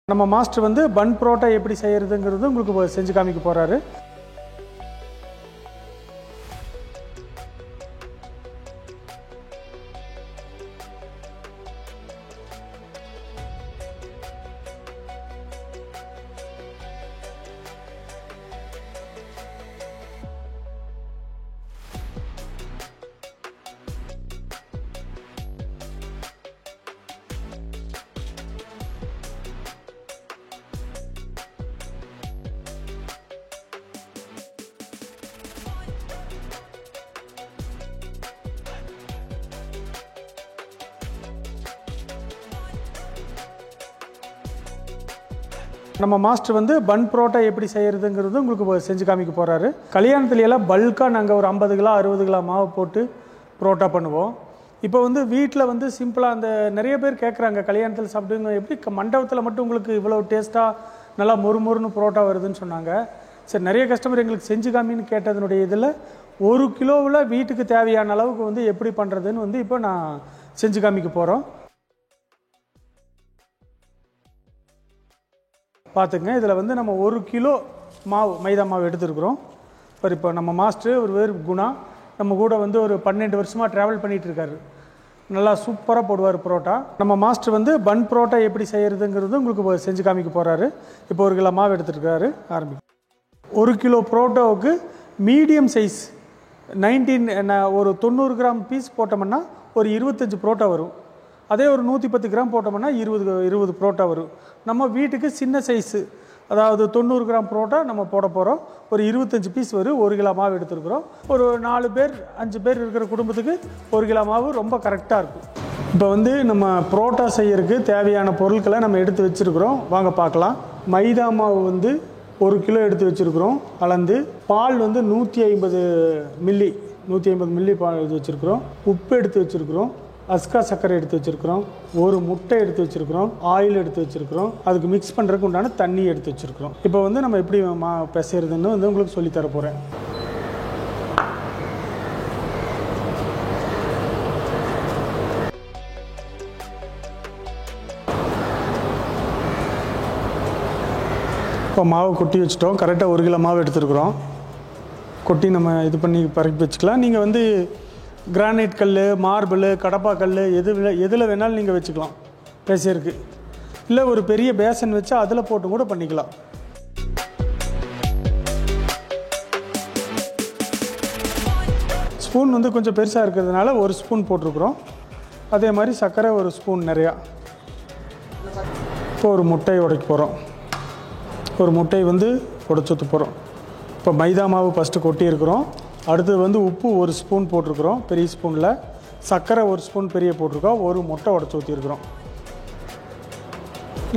நம்ம மாஸ்டர் வந்து பன் புரோட்டா எப்படி செய்யறதுங்கிறது உங்களுக்கு செஞ்சு காமிக்க போறாரு. நம்ம மாஸ்டர் வந்து பன் புரோட்டா எப்படி செய்யறதுங்கிறது உங்களுக்கு செஞ்சு காமிக்க போறாரு. கல்யாணத்துல எல்லாம் பல்கா நாங்கள் ஒரு 50 கிலோ 60 கிலோ மாவு போட்டு புரோட்டா பண்ணுவோம். இப்போ வந்து வீட்டில் வந்து சிம்பிளாக அந்த நிறைய பேர் கேட்குறாங்க, கல்யாணத்தில் சாப்பிடுங்க எப்படி மண்டபத்தில் மட்டும் உங்களுக்கு இவ்வளோ டேஸ்ட்டாக நல்லா மொறுமொறுன்னு புரோட்டா வருதுன்னு சொன்னாங்க. சரி, நிறைய கஸ்டமர் எங்களுக்கு செஞ்சு காமின்னு கேட்டதனுடைய இதில் 1 கிலோவில் வீட்டுக்கு தேவையான அளவுக்கு வந்து எப்படி பண்ணுறதுன்னு வந்து இப்போ நான் செஞ்சு காமிக்க போகிறோம். பார்த்துங்க, இதில் வந்து நம்ம 1 கிலோ மாவு மைதா மாவு எடுத்துருக்குறோம். இப்போ நம்ம மாஸ்டர் ஒரு பேர் குணா, நம்ம கூட வந்து ஒரு 12 வருஷமாக ட்ராவல் பண்ணிகிட்டு இருக்காரு. நல்லா சூப்பராக போடுவார் புரோட்டா. நம்ம மாஸ்டர் வந்து பன் புரோட்டா எப்படி செய்யறதுங்கிறது உங்களுக்கு செஞ்சு காமிக்க போகிறாரு. இப்போ 1 கிலோ மாவு எடுத்துருக்காரு. ஆரம்பிக்கும் 1 கிலோ புரோட்டாவுக்கு மீடியம் சைஸ் ஒரு 90 கிராம் பீஸ் போட்டோம்னா ஒரு 25 புரோட்டா வரும். அதே ஒரு 110 கிராம் போட்டோம்னா 20 புரோட்டா வரும். நம்ம வீட்டுக்கு சின்ன சைஸு, அதாவது 90 கிராம் புரோட்டா நம்ம போட போகிறோம். ஒரு 25 பீஸ் வரும். 1 கிலோ மாவு எடுத்துருக்குறோம். ஒரு 4 பேர் 5 பேர் இருக்கிற குடும்பத்துக்கு 1 கிலோ மாவு ரொம்ப கரெக்டாக இருக்கும். இப்போ வந்து நம்ம புரோட்டா செய்யறதுக்கு தேவையான பொருட்களை நம்ம எடுத்து வச்சுருக்குறோம். வாங்க பார்க்கலாம். மைதா மாவு வந்து 1 கிலோ எடுத்து வச்சுருக்குறோம் அளந்து. பால் வந்து 150 மில்லி பால் எடுத்து வச்சுருக்குறோம். உப்பு எடுத்து வச்சுருக்குறோம். அஸ்கா சர்க்கரை எடுத்து வச்சுருக்குறோம். 1 முட்டை எடுத்து வச்சுருக்குறோம். ஆயில் எடுத்து வச்சுருக்குறோம். அதுக்கு மிக்ஸ் பண்ணுறதுக்கு உண்டான தண்ணி எடுத்து வச்சுருக்குறோம். இப்போ வந்து நம்ம எப்படி பிசைறதுன்னு வந்து உங்களுக்கு சொல்லித்தர போகிறேன். இப்போ மாவு கொட்டி வச்சுட்டோம். கரெக்டாக 1 கிலோ மாவு எடுத்துருக்குறோம். கொட்டி நம்ம இது பண்ணி பரப்பி வச்சுக்கலாம். நீங்கள் வந்து கிரானைட் கல், மார்பிள், கடப்பா கல் எதில் வேணாலும் நீங்கள் வச்சுக்கலாம் பேசருக்கு. இல்லை ஒரு பெரிய பேசன் வச்சு அதில் போட்டு கூட பண்ணிக்கலாம். ஸ்பூன் வந்து கொஞ்சம் பெருசாக இருக்கிறதுனால 1 ஸ்பூன் போட்டிருக்குறோம். அதே மாதிரி சர்க்கரை 1 ஸ்பூன் நிறையா. இப்போ ஒரு முட்டையை உடைக்க போகிறோம். ஒரு முட்டை வந்து உடைச்சு ஊற்ற போகிறோம். இப்போ மைதா மாவு ஃபஸ்ட்டு கொட்டியிருக்கிறோம். அடுத்தது வந்து உப்பு 1 ஸ்பூன் போட்டிருக்கிறோம் பெரிய ஸ்பூனில். சர்க்கரை 1 ஸ்பூன் பெரிய போட்டிருக்கோம். 1 முட்டை உடச்சி ஊற்றிருக்கிறோம்.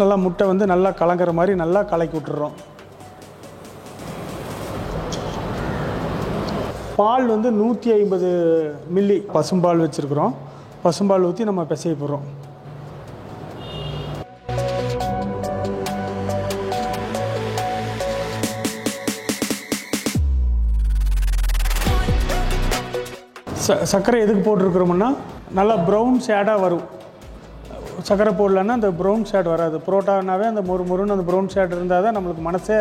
நல்லா முட்டை வந்து நல்லா கலங்குற மாதிரி நல்லா கலக்கி விட்டுறோம். பால் வந்து 150 மில்லி பசும்பால் வச்சுருக்குறோம். பசும்பால் ஊற்றி நம்ம பிசைய போடுறோம். சர்க்கரை எதுக்கு போட்டிருக்கிறோம்னா நல்லா ப்ரௌன் ஷேடாக வரும். சர்க்கரை போடலன்னா அந்த ப்ரௌன் ஷேட் வராது. புரோட்டானாவே அந்த மொறுன்னு அந்த ப்ரௌன் ஷேட் இருந்தால் தான் நம்மளுக்கு மனசே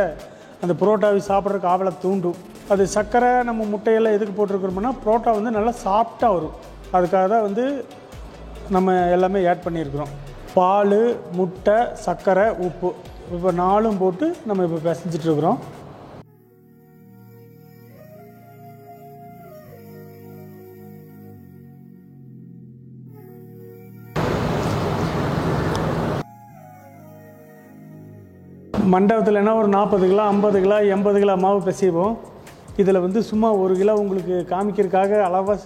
அந்த புரோட்டாவை சாப்பிட்றதுக்கு ஆவலை தூண்டும். அது சர்க்கரை நம்ம முட்டையெல்லாம் எதுக்கு போட்டிருக்கிறோம்னா புரோட்டா வந்து நல்லா சாஃப்டாக வரும். அதுக்காக தான் வந்து நம்ம எல்லாமே ஆட் பண்ணியிருக்கிறோம். பால், முட்டை, சர்க்கரை, உப்பு இப்போ 4ம் போட்டு நம்ம இப்போ பிசைஞ்சிட்ருக்குறோம். மண்டபத்தில்னா ஒரு 40 கிலோ 50 கிலோ 80 கிலோ மாவு பிசைவோம். இதில் வந்து சும்மா 1 கிலோ உங்களுக்கு காமிக்கிறதுக்காக அளவாக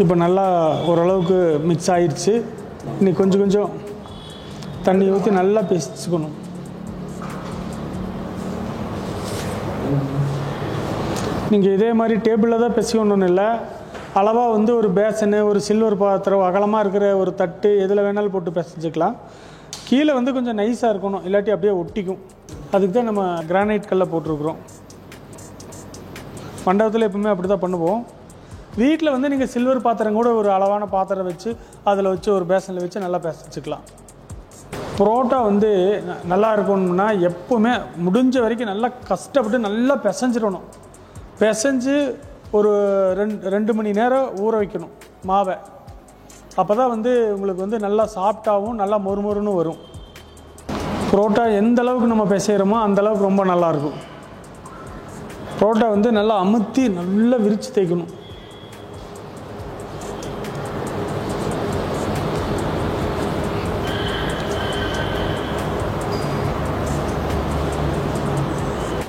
இப்போ நல்லா ஓரளவுக்கு மிக்ஸ் ஆயிடுச்சு. இன்னைக்கு கொஞ்சம் தண்ணி ஊற்றி நல்லா பிசைச்சுக்கணும். நீங்கள் இதே மாதிரி டேபிளில் தான் பிசைக்கணும்னு இல்லை, அளவாக வந்து ஒரு பேசனு, ஒரு சில்வர் பாத்திரம், அகலமாக இருக்கிற ஒரு தட்டு எதில் வேணாலும் போட்டு பிசைஞ்சிக்கலாம். கீழே வந்து கொஞ்சம் நைஸாக இருக்கணும், இல்லாட்டி அப்படியே ஒட்டிக்கும். அதுக்கு தான் நம்ம கிரானைட் கல்லை போட்டிருக்கிறோம். மண்டபத்தில் எப்பவுமே அப்படி தான் பண்ணுவோம். வீட்டில் வந்து நீங்கள் சில்வர் பாத்திரம் கூட ஒரு அளவான பாத்திரம் வச்சு அதில் வச்சு ஒரு பேசனில் வச்சு நல்லா பிசைச்சிக்கலாம். புரோட்டா வந்து நல்லா இருக்கணும்னா எப்போவுமே முடிஞ்ச வரைக்கும் நல்லா கஷ்டப்பட்டு நல்லா பிசைஞ்சிடணும். பிசைஞ்சு ஒரு 2 மணி நேரம் ஊற வைக்கணும் மாவை. அப்போ தான் வந்து உங்களுக்கு வந்து நல்லா சாஃப்டாகவும் நல்லா மொறுமொறுன்னு வரும். புரோட்டா எந்த அளவுக்கு நம்ம பிசைகிறோமோ அந்தளவுக்கு ரொம்ப நல்லாயிருக்கும். புரோட்டா வந்து நல்லா அமுத்தி நல்லா விரித்து தேய்க்கணும்.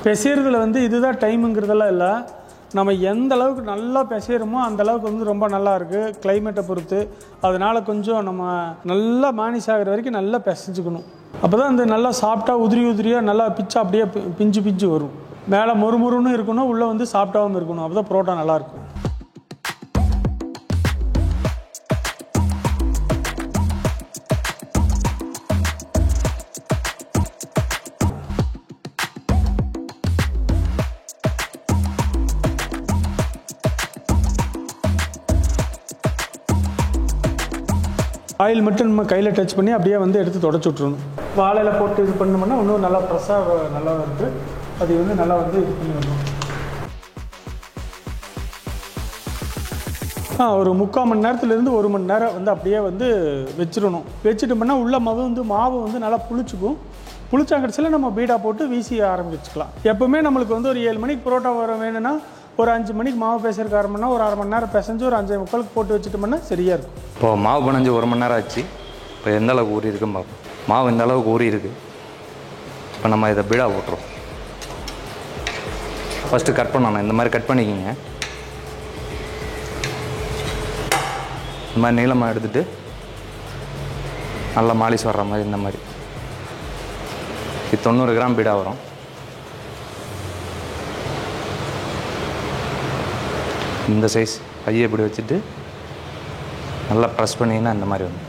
பிசைறதுல வந்து இதுதான் டைமுங்கிறதெல்லாம் இல்லை. நம்ம எந்த அளவுக்கு நல்லா பிசைகிறோமோ அந்த அளவுக்கு வந்து ரொம்ப நல்லாயிருக்கு கிளைமேட்டை பொறுத்து. அதனால் கொஞ்சம் நம்ம நல்லா மேனிஷ் ஆகிற வரைக்கும் நல்லா பிசைஞ்சுக்கணும். அப்போ தான் அந்த நல்லா சாஃப்டாக உதிரியாக நல்லா பிச்சா அப்படியே பிஞ்சு வரும். மேலே மொறுமொறுன்னு இருக்கணும், உள்ளே வந்து சாஃப்டாகவும் இருக்கணும். அப்போ தான் புரோட்டா நல்லாயிருக்கும். ஆயில் மட்டும் நம்ம கையில் டச் பண்ணி அப்படியே வந்து எடுத்து தொடச்சி விட்ருணும். வாழையில் போட்டு இது பண்ணோம்னா இன்னும் நல்லா ஃப்ரெஷ்ஷாக நல்லா இருக்குது. அது வந்து நல்லா வந்து இது பண்ணி வரணும். ஒரு 3/4 மணி நேரத்துலேருந்து 1 மணி நேரம் வந்து அப்படியே வந்து வச்சிடணும். வச்சுட்டோம்னா உள்ள மாவு வந்து நல்லா புளிச்சுக்கும். புளிச்சா கடைசியில் நம்ம பீடா போட்டு வீசி ஆரம்பிச்சுக்கலாம். எப்போவுமே நம்மளுக்கு வந்து ஒரு 7 மணிக்கு புரோட்டா வர வேணும்னா ஒரு 5 மணிக்கு மாவு பேசுறதுக்கு ஆரம்பினா ஒரு 1/2 மணி நேரம் பிசைஞ்சு ஒரு 5:45 போட்டு வச்சுட்டோம்னா சரியாக இருக்கும். இப்போது மாவு பிணைஞ்சு 1 மணி நேரம் ஆச்சு. இப்போ எந்த அளவுக்கு ஊறி இருக்குன்னு பார்ப்போம். மாவு இந்த அளவுக்கு ஊறி இருக்குது. இப்போ நம்ம இதை பீடா போட்டுருவோம். ஃபஸ்ட்டு கட் பண்ணணும். இந்த மாதிரி கட் பண்ணிக்கிங்க. இந்த மாதிரி நீளமாக எடுத்துகிட்டு நல்லா மாலிஷ் வர்ற மாதிரி இந்த மாதிரி. இது 90 கிராம் பீடா வரும். இந்த சைஸ் கையை இப்படி வச்சுட்டு நல்லா ப்ரெஸ் பண்ணிங்கன்னா இந்த மாதிரி வந்து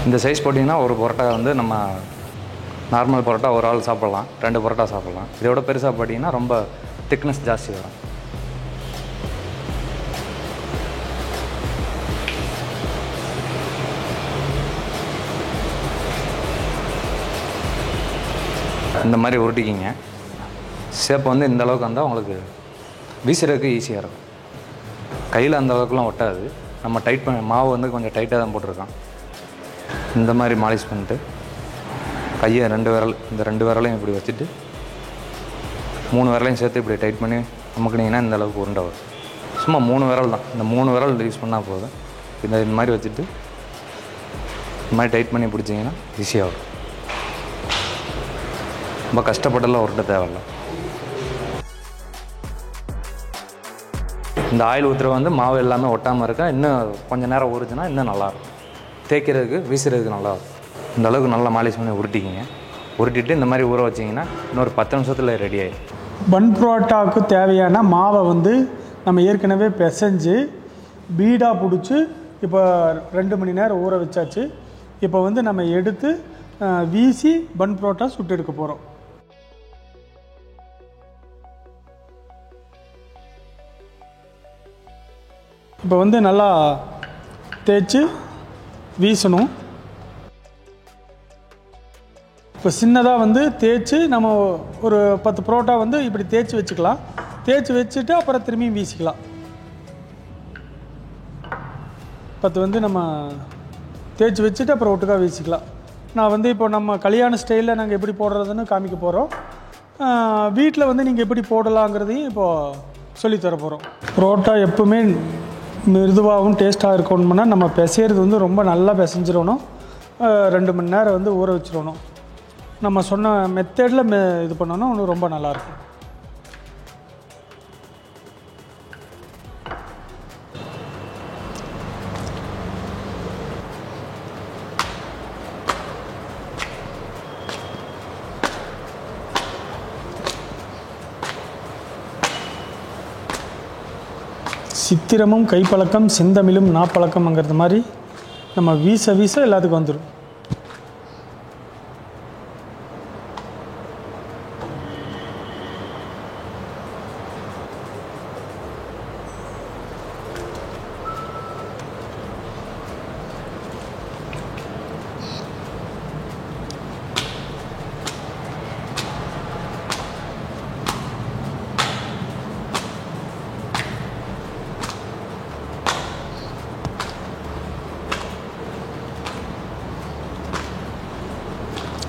இந்த சைஸ் போட்டிங்கன்னா ஒரு பரோட்டா வந்து நம்ம நார்மல் பரோட்டா ஒரு ஆள் சாப்பிட்லாம், 2 பரோட்டா சாப்பிட்லாம். இதோட பெருசாக போட்டிங்கன்னா ரொம்ப திக்னஸ் ஜாஸ்தி வரும். இந்த மாதிரி உருட்டிக்கிங்க. ஷேப் வந்து இந்த அளவுக்கு வந்தால் உங்களுக்கு வீசுறதுக்கு ஈஸியாக இருக்கும். கையில் அந்த அளவுக்குலாம் ஒட்டாது. நம்ம டைட் பண்ண மாவு வந்து கொஞ்சம் டைட்டாக தான் போட்டிருக்கோம். இந்த மாதிரி மாலிஷ் பண்ணிட்டு கையை 2 விரல், இந்த 2 விரலையும் இப்படி வச்சுட்டு 3 விரலையும் சேர்த்து இப்படி டைட் பண்ணி அமுக்குனிங்கன்னா இந்த அளவுக்கு உருண்டை வரும். சும்மா 3 விரல் தான். இந்த 3 விரல் யூஸ் பண்ணால் போதும். இந்த மாதிரி வச்சுட்டு இந்த மாதிரி டைட் பண்ணி பிடிச்சிங்கன்னா ஈஸியாக வரும். ரொம்ப கஷ்டப்பட்டெல்லாம் உருட்ட தேவையில்ல. இந்த ஆயில் ஊற்றுறது வந்து மாவு எல்லாமே ஒட்டாமல் இருக்கா. இன்னும் கொஞ்சம் நேரம் ஊறுச்சுன்னா இன்னும் நல்லாயிருக்கும். தேய்க்கிறதுக்கு வீசுறதுக்கு நல்லாயிருக்கும். இந்த அளவுக்கு நல்லா மாலிஷ் பண்ணி உருட்டிக்கிங்க. உருட்டிட்டு இந்த மாதிரி ஊற வச்சிங்கன்னா இன்னொரு 10 நிமிஷத்தில் ரெடி ஆகிடும். பன் புரோட்டாவுக்கு தேவையான மாவை வந்து நம்ம ஏற்கனவே பிசைஞ்சு பீடா பிடிச்சி இப்போ 2 மணி நேரம் ஊற வச்சாச்சு. இப்போ வந்து நம்ம எடுத்து வீசி பன் புரோட்டா சுட்டு எடுக்க போகிறோம். இப்போ வந்து நல்லா தேய்ச்சி வீசணும். இப்போ சின்னதாக வந்து தேய்ச்சி நம்ம ஒரு 10 புரோட்டா வந்து இப்படி தேய்ச்சி வச்சுக்கலாம். தேய்ச்சி வச்சுட்டு அப்புறம் திரும்பியும் வீசிக்கலாம். 10 வந்து நம்ம தேய்ச்சி வச்சுட்டு அப்புறம் ஒட்டுக்காக வீசிக்கலாம். நான் வந்து இப்போ நம்ம கல்யாண ஸ்டைலில் நாங்கள் எப்படி போடுறதுன்னு காமிக்க போகிறோம். வீட்டில் வந்து நீங்கள் எப்படி போடலாங்கிறதையும் இப்போது சொல்லித்தர போகிறோம். புரோட்டா எப்பவுமே மிருதுவாகவும் டேஸ்ட்டாக இருக்கணும்னா நம்ம பிசைறது வந்து ரொம்ப நல்லா பிசைஞ்சிடணும். 2 மணி நேரம் வந்து ஊற வச்சிடணும். நம்ம சொன்ன மெத்தடில் இது பண்ணோன்னா இன்னும் ரொம்ப நல்லாயிருக்கும். சித்திரமும் கைப்பழக்கம் செந்தமிழும் நாப்பழக்கம்ங்கிறது மாதிரி நம்ம வீச வீச எல்லாத்துக்கும் வந்துடும்.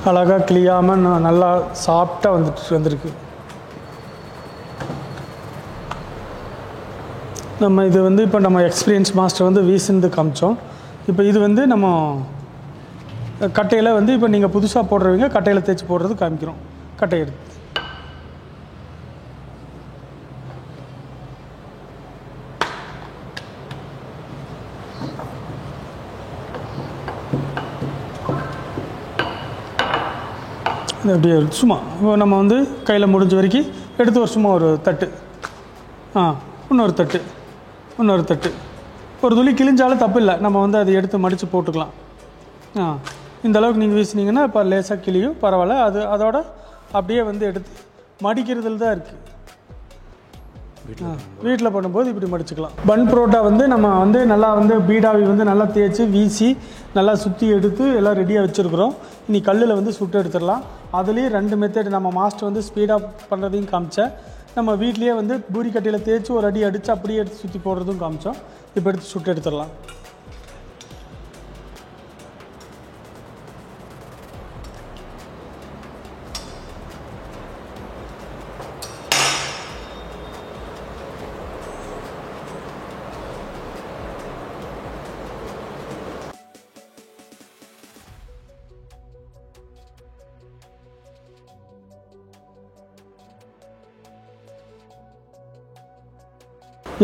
அழகாக கிளியாமல் நல்லா சாஃப்டாக வந்திருக்கு. நம்ம இது வந்து இப்போ நம்ம எக்ஸ்பீரியன்ஸ் மாஸ்டர் வந்து வீசிந்து காமிச்சோம். இப்போ இது வந்து நம்ம கட்டையில் வந்து இப்போ நீங்கள் புதுசாக போடுறவங்க கட்டையில் தேய்ச்சி போடுறது காமிக்கிறோம். கட்டை எடுத்து இது அப்படியே சும்மா இப்போ நம்ம வந்து கையில் முடிஞ்ச வரைக்கும் எடுத்து ஒரு சும்மா ஒரு தட்டு, இன்னொரு தட்டு, இன்னொரு தட்டு, ஒரு துளி கிழிஞ்சாலும் தப்பு இல்லை, நம்ம வந்து அதை எடுத்து மடித்து போட்டுக்கலாம். இந்த அளவுக்கு நீங்கள் வீசினீங்கன்னா இப்போ லேசாக கிளியும் பரவாயில்ல. அதோட அப்படியே வந்து எடுத்து மடிக்கிறதுல தான் இருக்குது. வீட்டில் பண்ணும்போது இப்படி மடிச்சுக்கலாம். பன் புரோட்டா வந்து நம்ம வந்து நல்லா வந்து பீடாவி வந்து நல்லா தேய்ச்சி வீசி நல்லா சுற்றி எடுத்து எல்லாம் ரெடியாக வச்சுருக்குறோம். இனி கல்லில் வந்து சுட்டு எடுத்துடலாம். அதுலேயே 2 மெத்தட் நம்ம மாஸ்டர் வந்து ஸ்பீடாக பண்ணுறதையும் காமிச்சேன். நம்ம வீட்லேயே வந்து பூரி கட்டையில் தேய்ச்சி ஒரு அடி அடித்து அப்படியே எடுத்து சுற்றி போடுறதும் காமிச்சோம். இப்போ எடுத்து சுட்டு எடுத்துடலாம்.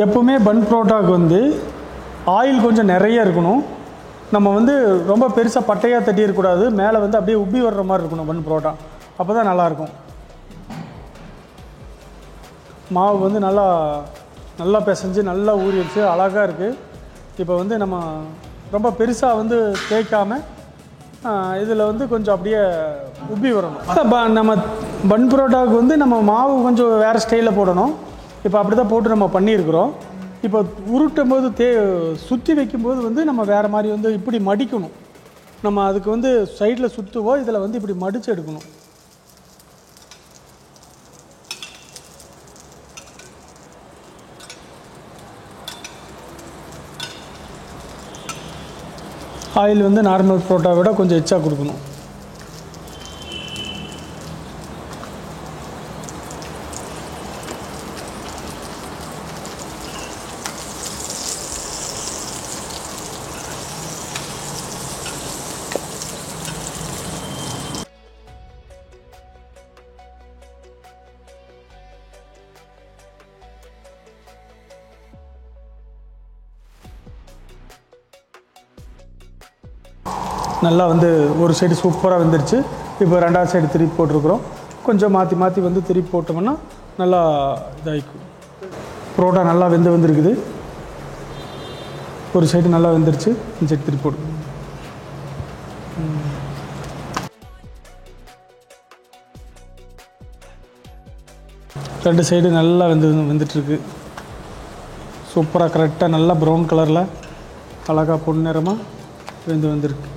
எப்போவுமே பன் புரோட்டாவுக்கு வந்து ஆயில் கொஞ்சம் நிறைய இருக்கணும். நம்ம வந்து ரொம்ப பெருசாக பட்டையாக தட்டியிருக்கக்கூடாது. மேலே வந்து அப்படியே உப்பி வர்ற மாதிரி இருக்கணும் பன் புரோட்டா. அப்போ தான் நல்லாயிருக்கும். மாவு வந்து நல்லா பிசைஞ்சு நல்லா ஊறிடுச்சு, அழகாக இருக்குது. இப்போ வந்து நம்ம ரொம்ப பெருசாக வந்து தேய்க்காமல் இதில் வந்து கொஞ்சம் அப்படியே உப்பி வரணும். நம்ம பன் புரோட்டாவுக்கு வந்து நம்ம மாவு கொஞ்சம் வேறு ஸ்டைலில் போடணும். இப்போ அப்படி தான் போட்டு நம்ம பண்ணியிருக்கிறோம். இப்போ உருட்டும் போது சுற்றி வைக்கும்போது வந்து நம்ம வேறு மாதிரி வந்து இப்படி மடிக்கணும். நம்ம அதுக்கு வந்து சைடில் சுற்றுவோம், இதில் வந்து இப்படி மடித்து எடுக்கணும். ஆயில் வந்து நார்மல் புரோட்டா விட கொஞ்சம் எச்சா கொடுக்கணும். நல்லா வந்து ஒரு சைடு சூப்பராக வெந்துருச்சு. இப்போ 2வது சைடு திருப்பி போட்டிருக்கிறோம். கொஞ்சம் மாற்றி மாற்றி வந்து திருப்பி போட்டோம்னா நல்லா இதாகிக்கும். புரோட்டா நல்லா வந்துருக்குது. ஒரு சைடு நல்லா வெந்துருச்சு, இந்த சைடு திருப்பி போடு. ரெண்டு சைடு நல்லா வெந்துட்டுருக்கு. சூப்பராக கரெக்டாக நல்லா ப்ரௌன் கலரில் அழகாக பொன்னிறமாக வந்துருக்கு.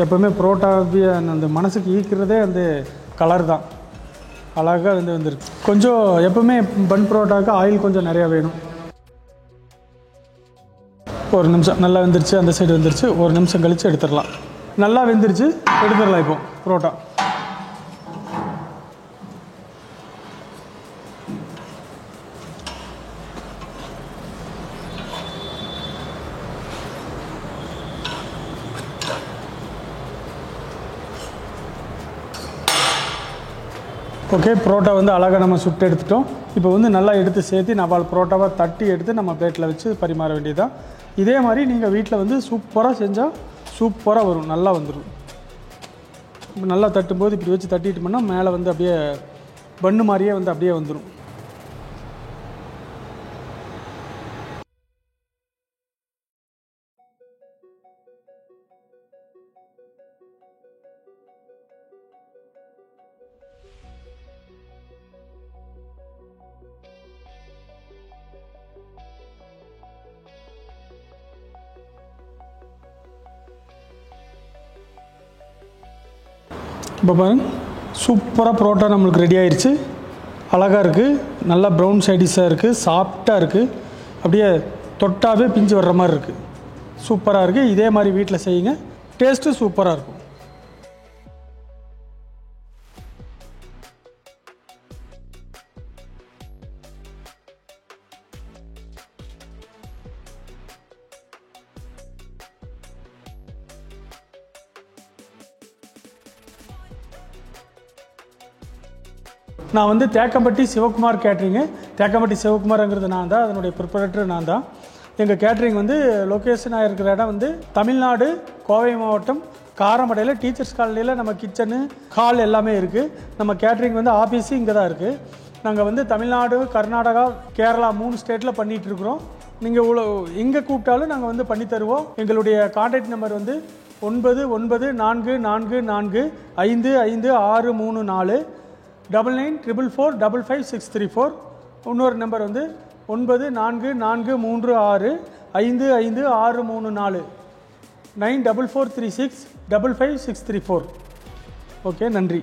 எப்போவுமே புரோட்டாவே அந்த மனசுக்கு ஈர்க்கிறதே அந்த கலர் தான். அழகாக வந்துருக்கு. கொஞ்சம் எப்போவுமே பன் புரோட்டாவுக்கு ஆயில் கொஞ்சம் நிறையா வேணும். ஒரு நிமிஷம் நல்லா வெந்துருச்சு, அந்த சைடு வந்துருச்சு. ஒரு நிமிஷம் கழித்து எடுத்துடலாம். நல்லா வெந்துருச்சு, எடுத்துடலாம் இப்போ புரோட்டா. ஓகே, புரோட்டா வந்து அழகாக நம்ம சுட்டு எடுத்துட்டோம். இப்போ வந்து நல்லா எடுத்து சேர்த்து 4 புரோட்டாவை தட்டி எடுத்து நம்ம பிளேட்டில் வச்சு பரிமாற வேண்டியதுதான். இதே மாதிரி நீங்கள் வீட்டில் வந்து சூப்பராக செஞ்சால் சூப்பராக வரும், நல்லா வந்துடும். இப்போ நல்லா தட்டும்போது இப்படி வச்சு தட்டிட்டோம்னா மேலே வந்து அப்படியே பன்னு மாதிரியே வந்து அப்படியே வந்துடும். இப்போ பாருங்க, சூப்பராக பரோட்டா நம்மளுக்கு ரெடி ஆயிடுச்சு. அழகாக இருக்குது, நல்லா ப்ரௌன் சைடிஷாக இருக்குது, சாஃப்டாக இருக்குது, அப்படியே தொட்டாவே பிஞ்சு வர்ற மாதிரி இருக்குது. சூப்பராக இருக்குது. இதே மாதிரி வீட்டில் செய்யுங்க, டேஸ்ட்டு சூப்பராக இருக்கும். நான் வந்து தேக்கம்பட்டி சிவகுமார் கேட்ரிங்கு. தேக்கம்பட்டி சிவகுமார்ங்கிறது நான் தான், அதனுடைய ப்ரிப்பரேட்டர் நான் தான். எங்கள் கேட்ரிங் வந்து லொக்கேஷனாக இருக்கிற இடம் வந்து தமிழ்நாடு, கோவை மாவட்டம், காரமடையில் டீச்சர்ஸ் காலனியில் நம்ம கிச்சனு, ஹால் எல்லாமே இருக்குது. நம்ம கேட்ரிங் வந்து ஆஃபீஸு இங்கே தான் இருக்குது. நாங்கள் வந்து தமிழ்நாடு, கர்நாடகா, கேரளா 3 ஸ்டேட்டில் பண்ணிகிட்ருக்குறோம். நீங்கள் எங்கே கூப்பிட்டாலும் நாங்கள் வந்து பண்ணி தருவோம். எங்களுடைய கான்டாக்ட் நம்பர் வந்து 9944455634 9944455634. இன்னொரு நம்பர் வந்து 9443655634 94436555634. ஓகே, நன்றி.